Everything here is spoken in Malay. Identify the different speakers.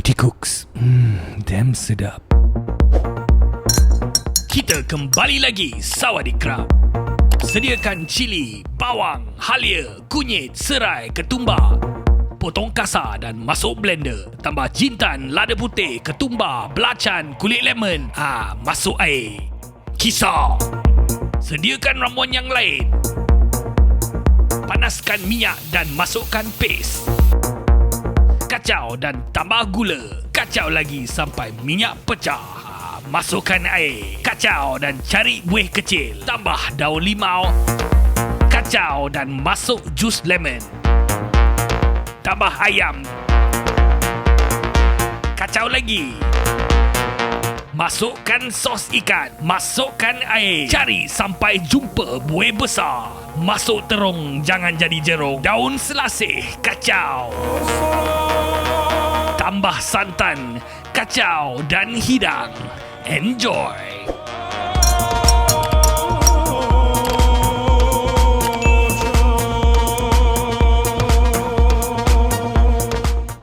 Speaker 1: Shorty Cooks. Damn sedap. Kita kembali lagi, Sawadee-krap. Sediakan cili, bawang, halia, kunyit, serai, ketumbar. Potong kasar dan masuk blender. Tambah jintan, lada putih, ketumbar, belacan, kulit lemon. Masuk air. Kisar. Sediakan ramuan yang lain. Panaskan minyak dan masukkan paste. Kacau dan tambah gula. Kacau lagi sampai minyak pecah. Masukkan air. Kacau dan cari buih kecil. Tambah daun limau. Kacau dan masuk jus lemon. Tambah ayam. Kacau lagi. Masukkan sos ikan. Masukkan air. Cari sampai jumpa buih besar. Masuk terung, jangan jadi jerung. Daun selasih. Kacau. Tambah santan. Kacau dan hidang. Enjoy.